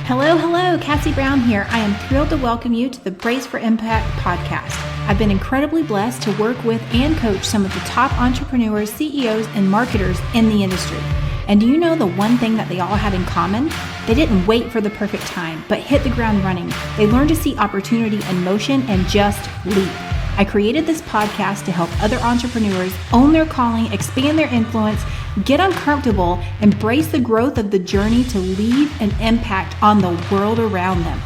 Hello, hello, Kaci Brown here. I am thrilled to welcome you to the Brace for Impact podcast. I've been incredibly blessed to work with and coach some of the top entrepreneurs, CEOs, and marketers in the industry. And do you know the one thing that they all had in common? They didn't wait for the perfect time, but hit the ground running. They learned to see opportunity in motion and just leap. I created this podcast to help other entrepreneurs own their calling, expand their influence, get uncomfortable, embrace the growth of the journey to leave an impact on the world around them.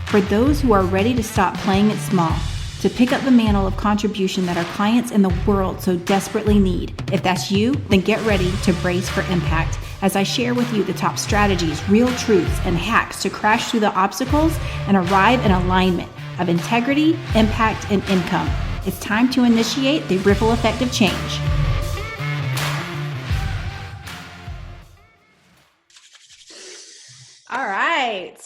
For those who are ready to stop playing it small, to pick up the mantle of contribution that our clients in the world so desperately need. If that's you, then get ready to brace for impact as I share with you the top strategies, real truths, and hacks to crash through the obstacles and arrive in alignment of integrity, impact, and income. It's time to initiate the ripple effect of change. All right.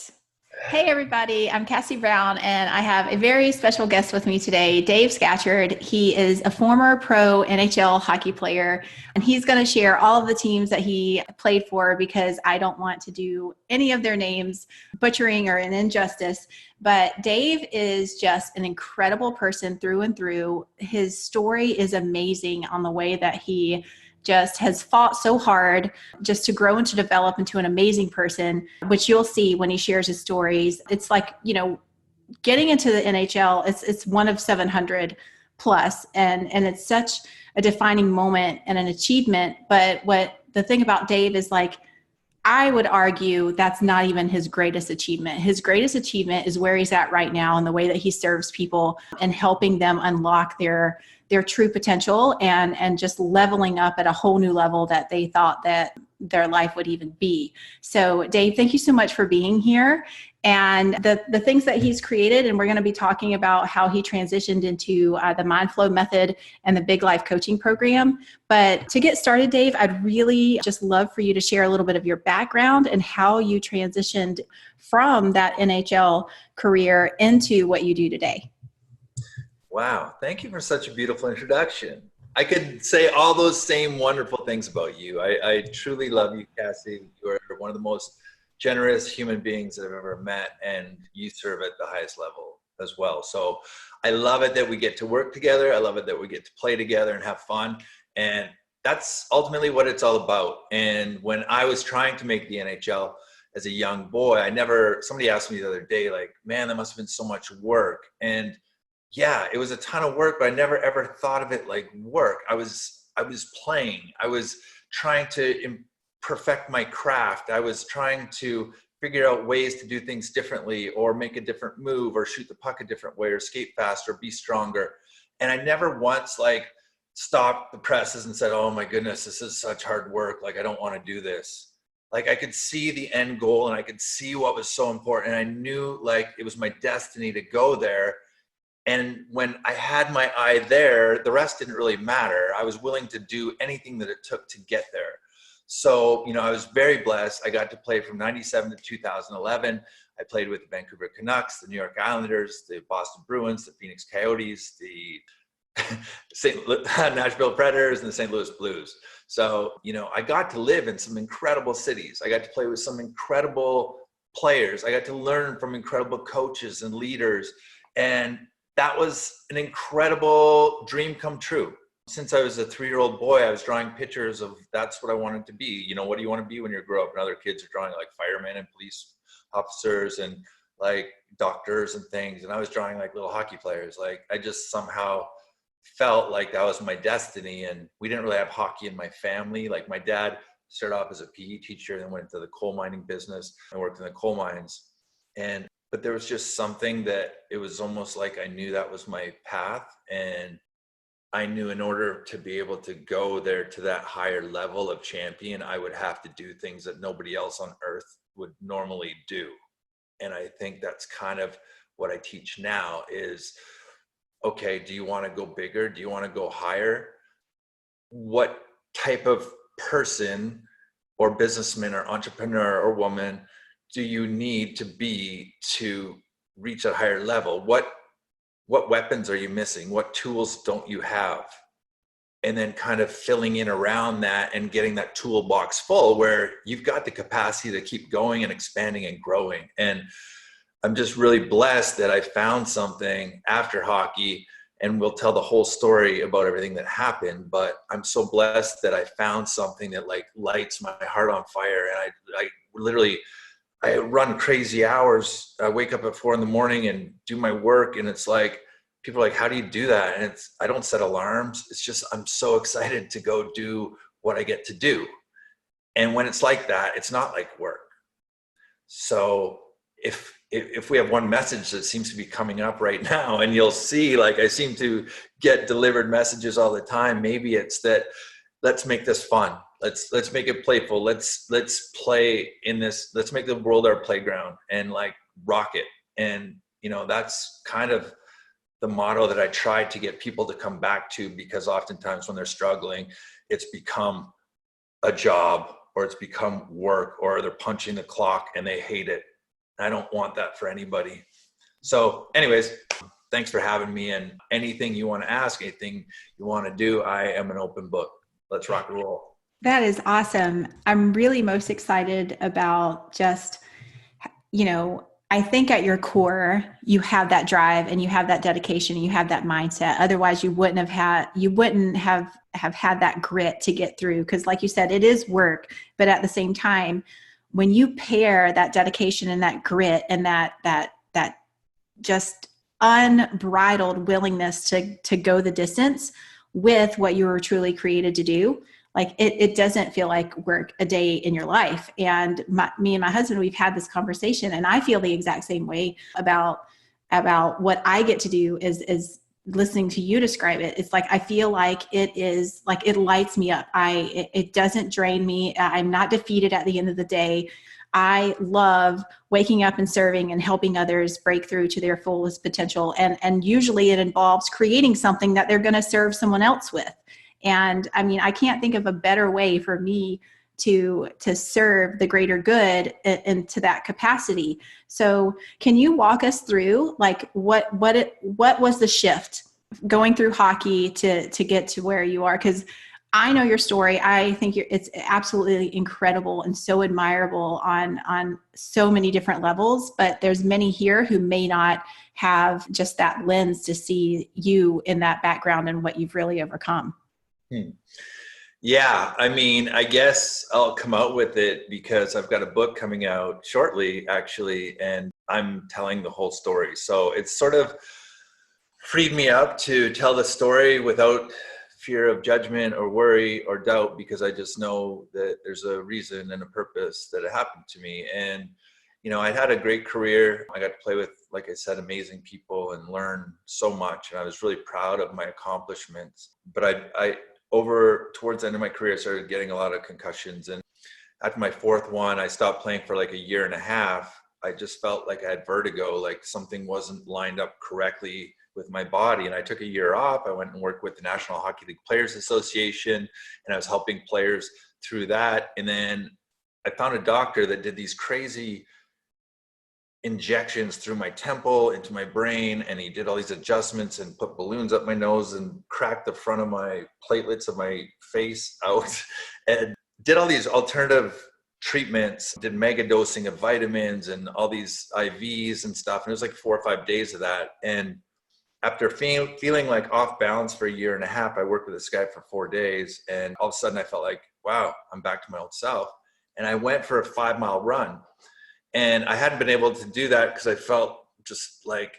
Hey, everybody. I'm Kaci Brown, and I have a very special guest with me today, Dave Scatchard. He is a former pro NHL hockey player, and he's going to share all of the teams that he played for because I don't want to do any of their names butchering or an injustice. But Dave is just an incredible person through and through. His story is amazing on the way that he just has fought so hard just to grow and to develop into an amazing person, which you'll see when he shares his stories. It's like, getting into the NHL, it's one of 700 plus, and it's such a defining moment and an achievement. But what the thing about Dave is, like, I would argue that's not even his greatest achievement. His greatest achievement is where he's at right now and the way that he serves people and helping them unlock their true potential and just leveling up at a whole new level that they thought that their life would even be. So Dave, thank you so much for being here. And the things that he's created, and we're going to be talking about how he transitioned into the Mind Flow method and the Big Life coaching program. But to get started, Dave, I'd really just love for you to share a little bit of your background and how you transitioned from that NHL career into what you do today. Wow. Thank you for such a beautiful introduction. I could say all those same wonderful things about you. I truly love you, Kaci. You are one of the most generous human beings that I've ever met, and you serve at the highest level as well. So I love it that we get to work together. I love it that we get to play together and have fun. And that's ultimately what it's all about. And when I was trying to make the NHL as a young boy, somebody asked me the other day, like, man, that must have been so much work. And yeah, it was a ton of work, but I never ever thought of it like work. I was playing. I was trying to perfect my craft. I was trying to figure out ways to do things differently, or make a different move, or shoot the puck a different way, or skate faster, be stronger. And I never once stopped the presses and said, oh my goodness, this is such hard work. Like, I don't want to do this. Like, I could see the end goal and I could see what was so important. And I knew it was my destiny to go there. And when I had my eye there, the rest didn't really matter. I was willing to do anything that it took to get there. So, I was very blessed. I got to play from 97 to 2011. I played with the Vancouver Canucks, the New York Islanders, the Boston Bruins, the Phoenix Coyotes, the Nashville Predators, and the St. Louis Blues. So, I got to live in some incredible cities. I got to play with some incredible players. I got to learn from incredible coaches and leaders. And that was an incredible dream come true. Since I was a 3-year-old boy, I was drawing pictures of that's what I wanted to be. What do you want to be when you grow up? And other kids are drawing like firemen and police officers and like doctors and things. And I was drawing like little hockey players. Like, I just somehow felt like that was my destiny. And we didn't really have hockey in my family. Like, my dad started off as a PE teacher, then went into the coal mining business and worked in the coal mines. But there was just something that it was almost like I knew that was my path. And I knew in order to be able to go there to that higher level of champion, I would have to do things that nobody else on earth would normally do. And I think that's kind of what I teach now is, okay, do you want to go bigger? Do you want to go higher? What type of person or businessman or entrepreneur or woman do you need to be to reach a higher level? What weapons are you missing? What tools don't you have? and then kind of filling in around that and getting that toolbox full where you've got the capacity to keep going and expanding and growing. And I'm just really blessed that I found something after hockey, and we'll tell the whole story about everything that happened. But I'm so blessed that I found something that like lights my heart on fire. And I run crazy hours. I wake up at 4 a.m. and do my work. And it's like, people are like, how do you do that? And I don't set alarms. It's just, I'm so excited to go do what I get to do. And when it's like that, it's not like work. So if we have one message that seems to be coming up right now, and you'll see, like, I seem to get delivered messages all the time. Maybe it's that, let's make this fun. Let's make it playful. Let's play in this. Let's make the world our playground and like rock it. And, you know, that's kind of the motto that I try to get people to come back to, because oftentimes when they're struggling, it's become a job, or it's become work, or they're punching the clock and they hate it. I don't want that for anybody. So anyways, thanks for having me, and anything you want to ask, anything you want to do, I am an open book. Let's rock and roll. That is awesome. I'm really most excited about just, you know, I think at your core, you have that drive and you have that dedication and you have that mindset. Otherwise you wouldn't have had that grit to get through. Cause like you said, it is work, but at the same time, when you pair that dedication and that grit and that just unbridled willingness to go the distance with what you were truly created to do, like it doesn't feel like work a day in your life. And me and my husband, we've had this conversation, and I feel the exact same way about what I get to do is listening to you describe it. It's like, I feel like it is like, it lights me up. It doesn't drain me. I'm not defeated at the end of the day. I love waking up and serving and helping others break through to their fullest potential. And usually it involves creating something that they're going to serve someone else with. And I mean, I can't think of a better way for me to serve the greater good into that capacity. So can you walk us through like what was the shift going through hockey to get to where you are? Because I know your story. I think it's absolutely incredible and so admirable on so many different levels, but there's many here who may not have just that lens to see you in that background and what you've really overcome. Yeah, I mean, I guess I'll come out with it because I've got a book coming out shortly, actually, and I'm telling the whole story. So it's sort of freed me up to tell the story without fear of judgment or worry or doubt, because I just know that there's a reason and a purpose that it happened to me. And, you know, I had a great career. I got to play with, like I said, amazing people and learn so much. And I was really proud of my accomplishments. But I over towards the end of my career, I started getting a lot of concussions. And after my fourth one, I stopped playing for like a year and a half. I just felt like I had vertigo, like something wasn't lined up correctly with my body. And I took a year off. I went and worked with the National Hockey League Players Association, and I was helping players through that. And then I found a doctor that did these crazy injections through my temple into my brain, and he did all these adjustments and put balloons up my nose and cracked the front of my platelets of my face out and did all these alternative treatments, did mega dosing of vitamins and all these IVs and stuff. And it was like 4 or 5 days of that. And after feeling like off balance for a year and a half, I worked with this guy for 4 days, and all of a sudden I felt like, wow, I'm back to my old self. And I went for a 5-mile run. And I hadn't been able to do that because I felt just like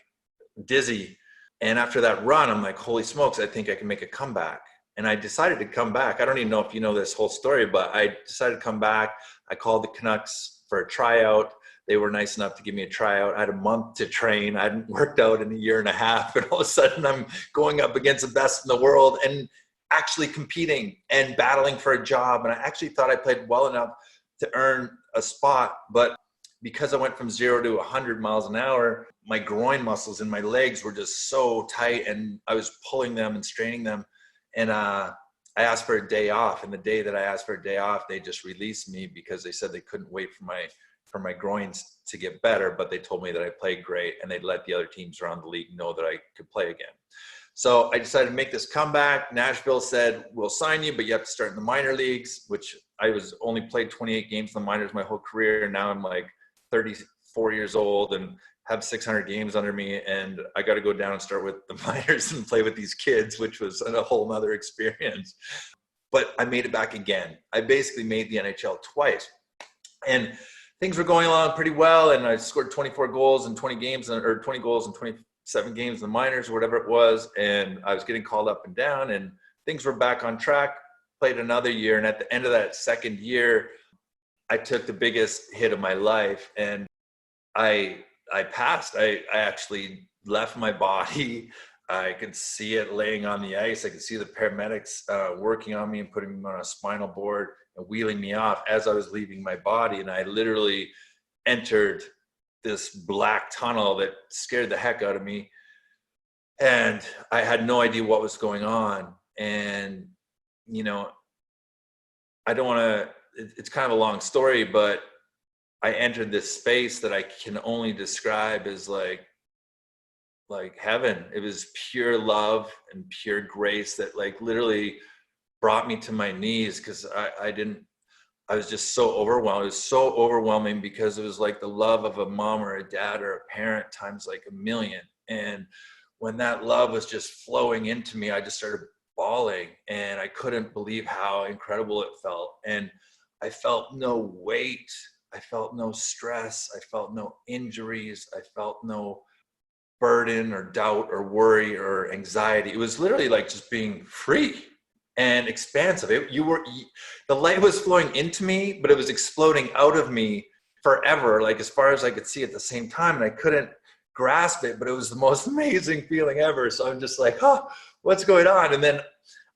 dizzy. And after that run, I'm like, holy smokes, I think I can make a comeback. And I decided to come back. I don't even know if you know this whole story, but I decided to come back. I called the Canucks for a tryout. They were nice enough to give me a tryout. I had a month to train. I hadn't worked out in a year and a half. And all of a sudden I'm going up against the best in the world and actually competing and battling for a job. And I actually thought I played well enough to earn a spot, but because I went from 0 to 100 miles an hour, my groin muscles in my legs were just so tight, and I was pulling them and straining them. And I asked for a day off. And the day that I asked for a day off, they just released me because they said they couldn't wait for my groins to get better. But they told me that I played great, and they'd let the other teams around the league know that I could play again. So I decided to make this comeback. Nashville said, we'll sign you, but you have to start in the minor leagues, which I was only played 28 games in the minors my whole career. Now I'm like 34 years old and have 600 games under me. And I got to go down and start with the minors and play with these kids, which was a whole nother experience. But I made it back again. I basically made the NHL twice. And things were going along pretty well. And I scored 24 goals in 20 games, or 20 goals in 27 games in the minors or whatever it was. And I was getting called up and down, and things were back on track. Played another year. And at the end of that second year, I took the biggest hit of my life, and I passed. I actually left my body. I could see it laying on the ice. I could see the paramedics working on me and putting me on a spinal board and wheeling me off as I was leaving my body. And I literally entered this black tunnel that scared the heck out of me. And I had no idea what was going on. And, you know, I don't want to, it's kind of a long story, but I entered this space that I can only describe as like heaven. It was pure love and pure grace that like literally brought me to my knees, because I was just so overwhelmed. It was so overwhelming because it was like the love of a mom or a dad or a parent times like a million. And when that love was just flowing into me, I just started bawling, and I couldn't believe how incredible it felt. And I felt no weight. I felt no stress. I felt no injuries. I felt no burden or doubt or worry or anxiety. It was literally like just being free and expansive. The light was flowing into me, but it was exploding out of me forever, like as far as I could see at the same time. And I couldn't grasp it, but it was the most amazing feeling ever. So I'm just like, oh, what's going on? And then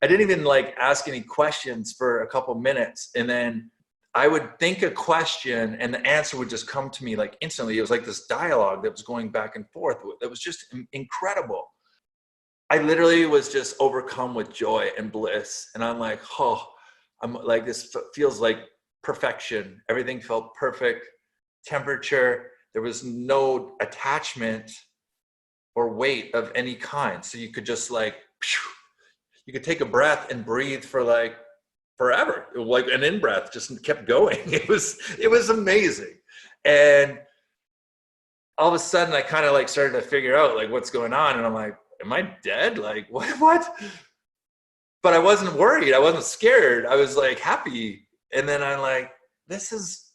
I didn't even like ask any questions for a couple minutes. And then I would think a question and the answer would just come to me like instantly. It was like this dialogue that was going back and forth. That was just incredible. I literally was just overcome with joy and bliss. And I'm like, oh, I'm like, this feels like perfection. Everything felt perfect. Temperature. There was no attachment or weight of any kind. So you could just like, you could take a breath and breathe for like forever. Like an in-breath just kept going. It was amazing. And all of a sudden I kind of like started to figure out like what's going on. And I'm like, am I dead? Like what? But I wasn't worried. I wasn't scared. I was like happy. And then I'm like, this is,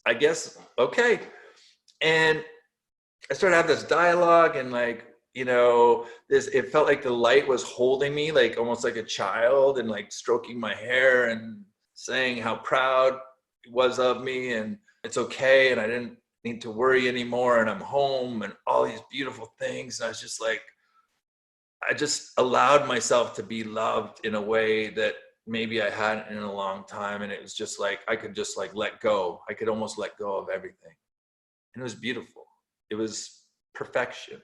I guess, okay. And I started to have this dialogue, and like, you know, it felt like the light was holding me, like almost like a child, and like stroking my hair and saying how proud it was of me, and it's okay, and I didn't need to worry anymore, and I'm home, and all these beautiful things. And I was just like, I just allowed myself to be loved in a way that maybe I hadn't in a long time. And it was just like, I could just like let go. I could almost let go of everything. And it was beautiful. It was perfection.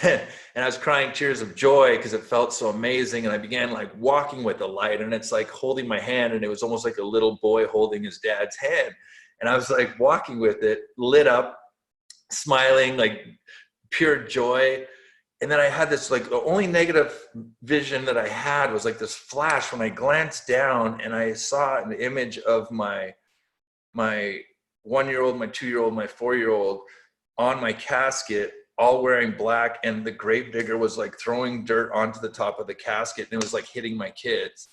And I was crying tears of joy because it felt so amazing. And I began like walking with the light, and it's like holding my hand, and it was almost like a little boy holding his dad's hand. And I was like walking with it, lit up, smiling, like pure joy. And then I had this, like, the only negative vision that I had was like this flash when I glanced down, and I saw an image of my 1-year-old, my 2-year-old, my 4-year-old on my casket, all wearing black. And the gravedigger was like throwing dirt onto the top of the casket, and it was like hitting my kids.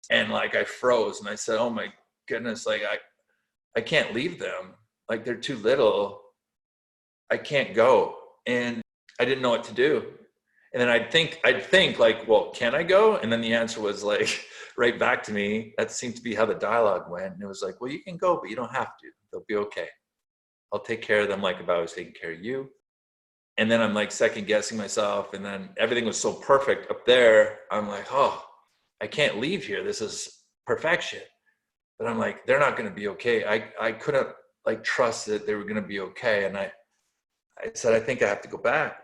And like, I froze, and I said, oh my goodness, like I can't leave them. Like, they're too little. I can't go. And I didn't know what to do. And then I'd think like, well, can I go? And then the answer was like right back to me. That seemed to be how the dialogue went. And it was like, well, you can go, but you don't have to. They'll be okay. I'll take care of them like if I was taking care of you. And then I'm like second guessing myself. And then everything was so perfect up there. I'm like, oh, I can't leave here. This is perfection. But I'm like, they're not going to be okay. I couldn't like trust that they were going to be okay. And I said, I think I have to go back.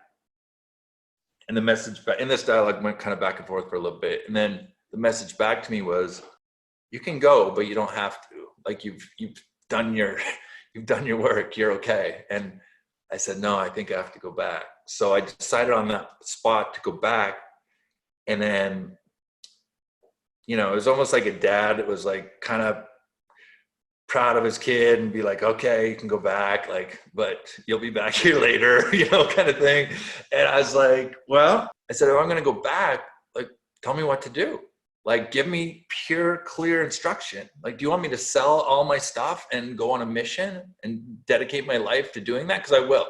And the message back in this dialogue went kind of back and forth for a little bit. And then the message back to me was, you can go, but you don't have to. Like, you've done your work. You're okay. And I said, no, I think I have to go back. So I decided on that spot to go back. And then, it was almost like a dad that was like kind of proud of his kid and be like, okay, you can go back, like, but you'll be back here later, kind of thing. And I was like, well, I said, if I'm going to go back, like, tell me what to do. Like, give me pure, clear instruction. Like, do you want me to sell all my stuff and go on a mission and dedicate my life to doing that? Because I will.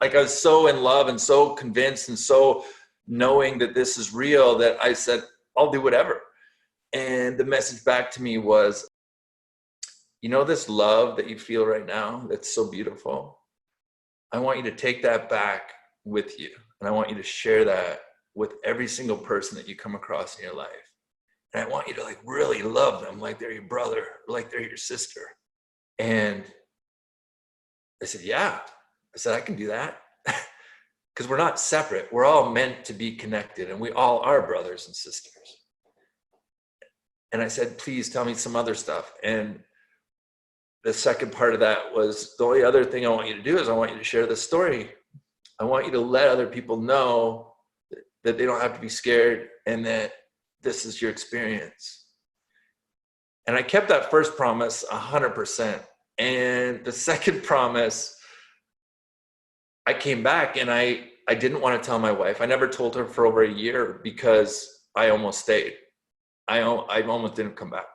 Like, I was so in love and so convinced and so knowing that this is real that I said, I'll do whatever. And the message back to me was, this love that you feel right now, that's so beautiful. I want you to take that back with you. And I want you to share that with every single person that you come across in your life. And I want you to like really love them like they're your brother, like they're your sister. And I said, yeah. I said, I can do that. Because we're not separate. We're all meant to be connected, and we all are brothers and sisters. And I said, please tell me some other stuff. And the second part of that was, the only other thing I want you to do is I want you to share this story. I want you to let other people know that they don't have to be scared and that this is your experience. And I kept that first promise 100%. And the second promise, I came back and I didn't want to tell my wife. I never told her for over a year because I almost stayed. I almost didn't come back.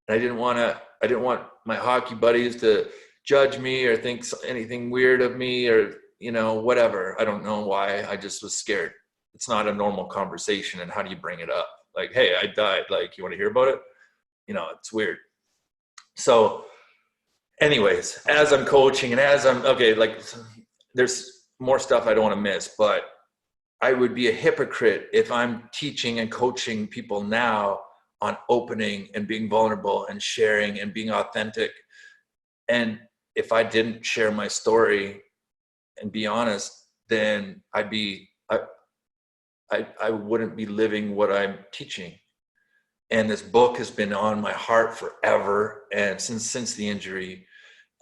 And I didn't want my hockey buddies to judge me or think anything weird of me or, whatever. I don't know why. I just was scared. It's not a normal conversation. And how do you bring it up? Like, hey, I died. Like, you want to hear about it? It's weird. So anyways, as I'm coaching and as I'm, there's more stuff I don't want to miss, but I would be a hypocrite if I'm teaching and coaching people now on opening and being vulnerable and sharing and being authentic. And if I didn't share my story and be honest, then I wouldn't be living what I'm teaching. And this book has been on my heart forever. And since the injury,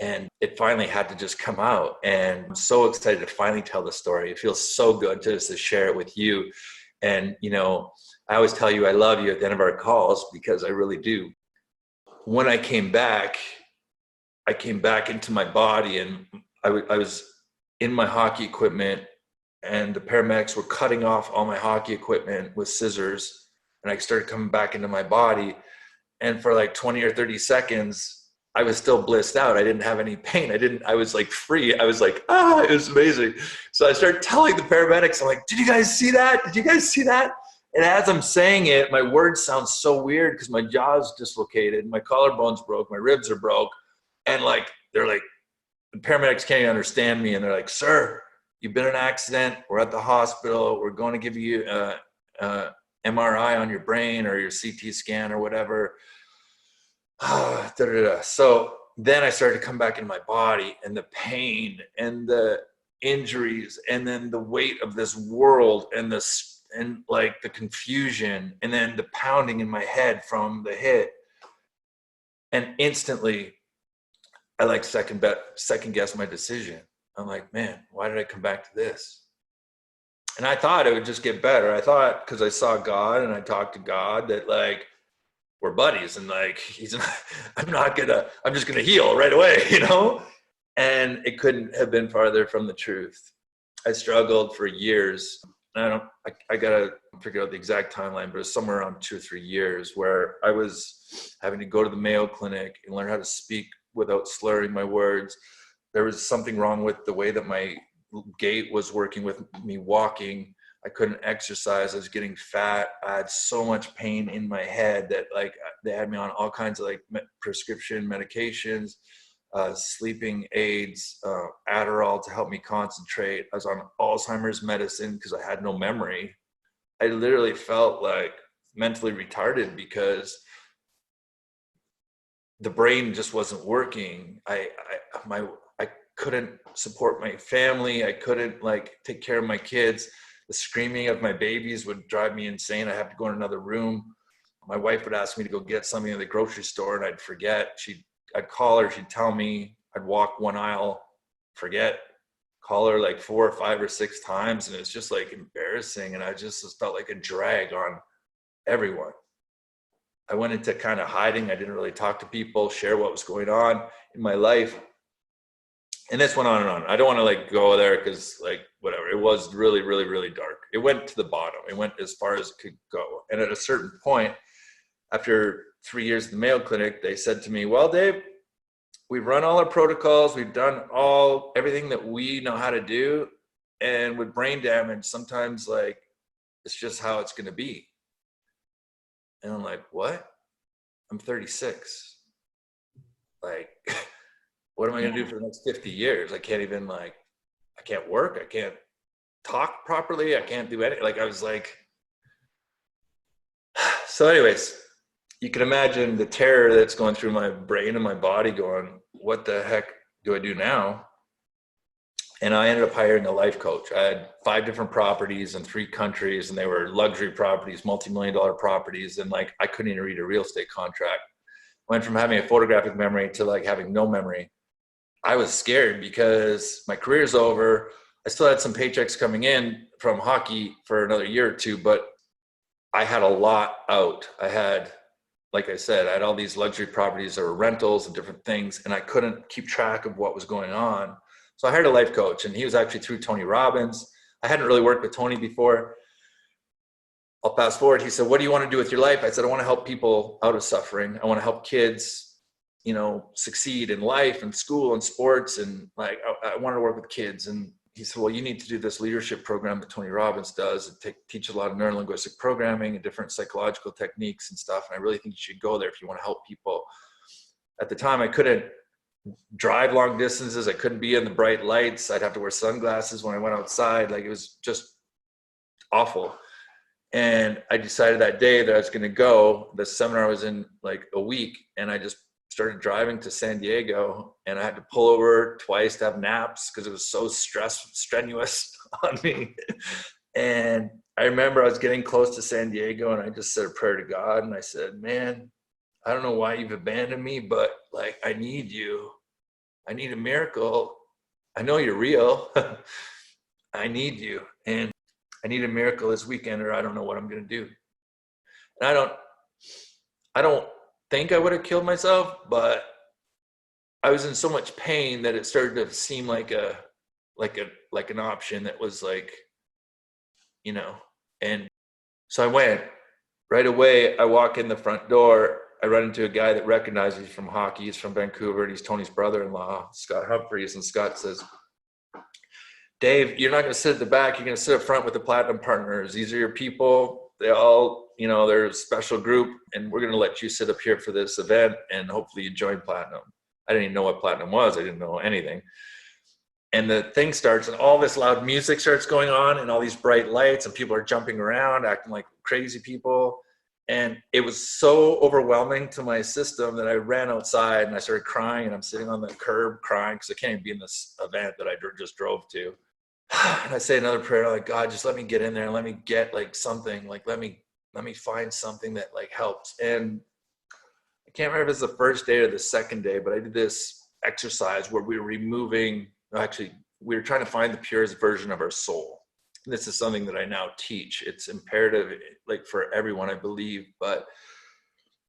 and it finally had to just come out. And I'm so excited to finally tell the story. It feels so good to share it with you. And, I always tell you I love you at the end of our calls because I really do. When I came back into my body, and I was in my hockey equipment, and the paramedics were cutting off all my hockey equipment with scissors. And I started coming back into my body. And for like 20 or 30 seconds, I was still blissed out. I didn't have any pain. I was like free. I was like, it was amazing. So I started telling the paramedics, I'm like, did you guys see that? Did you guys see that? And as I'm saying it, my words sound so weird because my jaw's dislocated. My collarbone's broke. My ribs are broke. And they're like, the paramedics can't even understand me. And they're like, sir, you've been in an accident. We're at the hospital. We're going to give you MRI on your brain or your CT scan or whatever. So then I started to come back in my body, and the pain and the injuries and then the weight of this world and the confusion and then the pounding in my head from the hit. And instantly I second guess my decision. I'm like, man, why did I come back to this? And I thought it would just get better. I thought, because I saw God and I talked to God, that we're buddies and I'm just gonna heal right away, And it couldn't have been farther from the truth. I struggled for years. I gotta figure out the exact timeline, but it was somewhere around 2 or 3 years where I was having to go to the Mayo Clinic and learn how to speak without slurring my words. There was something wrong with the way that my gait was working with me walking. I couldn't exercise. I was getting fat. I had so much pain in my head that they had me on all kinds of prescription medications, sleeping aids, Adderall to help me concentrate. I was on Alzheimer's medicine because I had no memory. I literally felt mentally retarded because the brain just wasn't working. I couldn't support my family. I couldn't take care of my kids. The screaming of my babies would drive me insane. I have to go in another room. My wife would ask me to go get something at the grocery store and I'd forget. I'd call her, she'd tell me, I'd walk one aisle, forget, call her like 4 or 5 or 6 times, and it's just like embarrassing. And I just felt like a drag on everyone. I went into kind of hiding. I didn't really talk to people, share what was going on in my life. And this went on and on. I don't want to like go there because like whatever. It was really, really, really dark. It went to the bottom. It went as far as it could go. And at a certain point, after 3 years at the Mayo Clinic, they said to me, well, Dave, we've run all our protocols. We've done everything that we know how to do. And with brain damage, sometimes like it's just how it's going to be. And I'm like, what? I'm 36. Like, what am I going to do for the next 50 years? I can't even I can't work. I can't talk properly. I can't do anything. Like, I was like, so anyways, you can imagine the terror that's going through my brain and my body going, what the heck do I do now? And I ended up hiring a life coach. I had 5 different properties in 3 countries, and they were luxury properties, multi-million-dollar properties. And like, I couldn't even read a real estate contract. Went from having a photographic memory to like having no memory. I was scared because my career's over. I still had some paychecks coming in from hockey for another year or 2, but I had a lot out. I had, like I said, I had all these luxury properties that were rentals and different things, and I couldn't keep track of what was going on. So I hired a life coach, and he was actually through Tony Robbins. I hadn't really worked with Tony before. I'll fast forward. He said, what do you want to do with your life? I said, I want to help people out of suffering. I want to help kids, succeed in life and school and sports. And like, I wanted to work with kids. And he said, well, you need to do this leadership program that Tony Robbins does. It teaches a lot of neurolinguistic programming and different psychological techniques and stuff. And I really think you should go there if you want to help people. At the time, I couldn't drive long distances. I couldn't be in the bright lights. I'd have to wear sunglasses when I went outside. Like, it was just awful. And I decided that day that I was going to go. The seminar was in like a week, and I just started driving to San Diego, and I had to pull over twice to have naps because it was so strenuous on me. And I remember I was getting close to San Diego, and I just said a prayer to God, and I said, man, I don't know why you've abandoned me, but like, I need you. I need a miracle. I know you're real. I need you. And I need a miracle this weekend, or I don't know what I'm going to do. And I don't think I would have killed myself, but I was in so much pain that it started to seem like an option that was like, and so I went right away. I walk in the front door. I run into a guy that recognizes me from hockey. He's from Vancouver, and he's Tony's brother-in-law, Scott Humphreys. And Scott says, Dave, you're not going to sit at the back. You're going to sit up front with the Platinum Partners. These are your people. They all, they're a special group, and we're going to let you sit up here for this event, and hopefully you join Platinum. I didn't even know what Platinum was. I didn't know anything. And the thing starts, and all this loud music starts going on, and all these bright lights, and people are jumping around, acting like crazy people. And it was so overwhelming to my system that I ran outside, and I started crying, and I'm sitting on the curb crying because I can't even be in this event that I just drove to. And I say another prayer, like, God, just let me get in there and let me get like something, like, let me find something that like helps. And I can't remember if it's the first day or the second day, but I did this exercise where we were trying to find the purest version of our soul. And this is something that I now teach. It's imperative, like, for everyone, I believe, but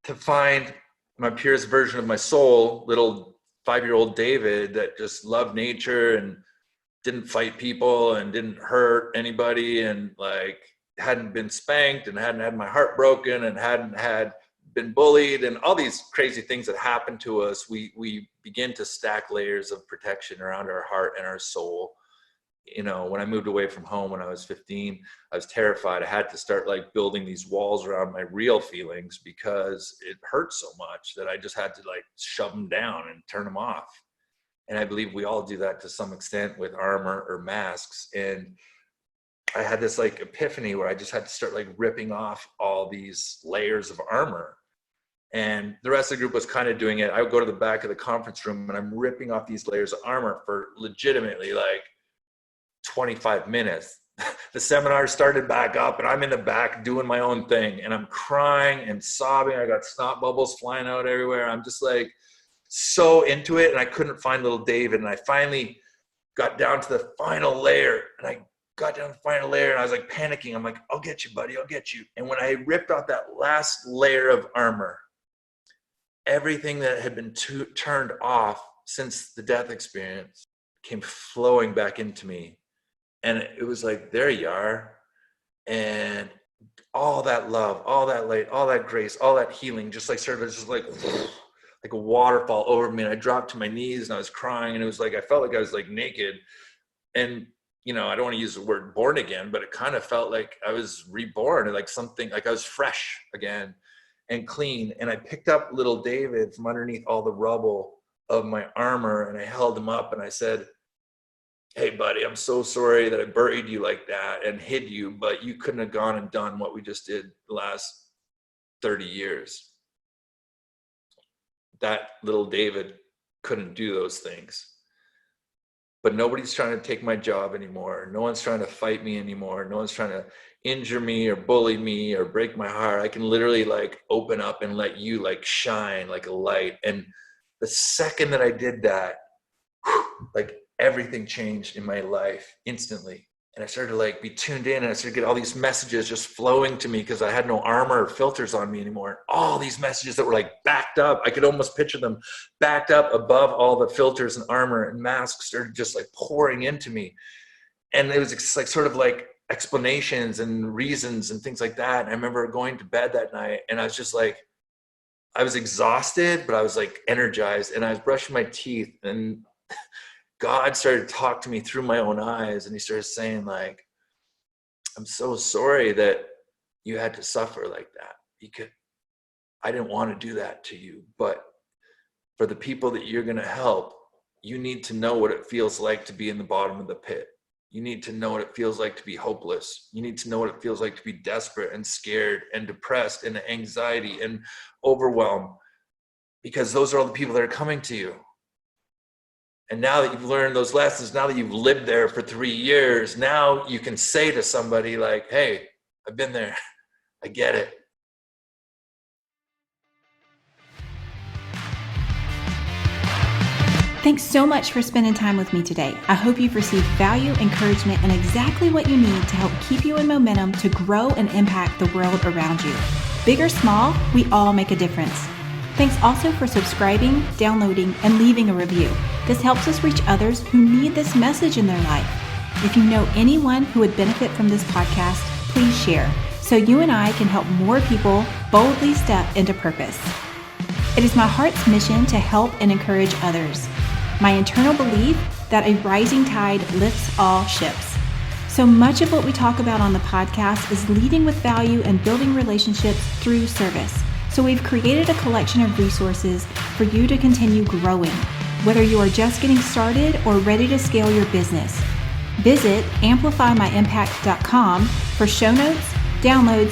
to find my purest version of my soul, little 5-year-old David that just loved nature and didn't fight people and didn't hurt anybody, and like hadn't been spanked and hadn't had my heart broken and hadn't had been bullied and all these crazy things that happen to us. We begin to stack layers of protection around our heart and our soul. When I moved away from home when I was 15, I was terrified. I had to start like building these walls around my real feelings because it hurt so much that I just had to like shove them down and turn them off. And I believe we all do that to some extent with armor or masks. And I had this like epiphany where I just had to start like ripping off all these layers of armor. And the rest of the group was kind of doing it. I would go to the back of the conference room, and I'm ripping off these layers of armor for legitimately like 25 minutes. The seminar started back up, and I'm in the back doing my own thing, and I'm crying and sobbing. I got snot bubbles flying out everywhere. I'm just like so into it, and I couldn't find little David. And I finally got down to the final layer, and I got down to the final layer, and I was like panicking. I'm like, I'll get you, buddy, I'll get you. And when I ripped off that last layer of armor, everything that had been turned off since the death experience came flowing back into me. And it was like, there you are. And all that love, all that light, all that grace, all that healing, just like started just like a waterfall over me. And I dropped to my knees and I was crying, and it was like, I felt like I was like naked. And, you know, I don't want to use the word born again, but it kind of felt like I was reborn, like something, like I was fresh again and clean. And I picked up little David from underneath all the rubble of my armor, and I held him up and I said, hey buddy, I'm so sorry that I buried you like that and hid you, but you couldn't have gone and done what we just did the last 30 years. That little David couldn't do those things. But nobody's trying to take my job anymore. No one's trying to fight me anymore. No one's trying to injure me or bully me or break my heart. I can literally like open up and let you like shine like a light. And the second that I did that, like everything changed in my life instantly. And I started to like be tuned in, and I started to get all these messages just flowing to me because I had no armor or filters on me anymore. All these messages that were like backed up. I could almost picture them backed up above all the filters and armor, and masks started just like pouring into me. And it was like sort of like explanations and reasons and things like that. And I remember going to bed that night, and I was just like, I was exhausted, but I was like energized, and I was brushing my teeth, and God started to talk to me through my own eyes, and he started saying like, I'm so sorry that you had to suffer like that. I didn't want to do that to you, but for the people that you're going to help, you need to know what it feels like to be in the bottom of the pit. You need to know what it feels like to be hopeless. You need to know what it feels like to be desperate and scared and depressed and anxiety and overwhelmed, because those are all the people that are coming to you. And now that you've learned those lessons, now that you've lived there for 3 years, now you can say to somebody like, hey, I've been there. I get it. Thanks so much for spending time with me today. I hope you've received value, encouragement, and exactly what you need to help keep you in momentum to grow and impact the world around you. Big or small, we all make a difference. Thanks also for subscribing, downloading, and leaving a review. This helps us reach others who need this message in their life. If you know anyone who would benefit from this podcast, please share so you and I can help more people boldly step into purpose. It is my heart's mission to help and encourage others. My internal belief that a rising tide lifts all ships. So much of what we talk about on the podcast is leading with value and building relationships through service. So we've created a collection of resources for you to continue growing, whether you are just getting started or ready to scale your business. Visit amplifymyimpact.com for show notes, downloads,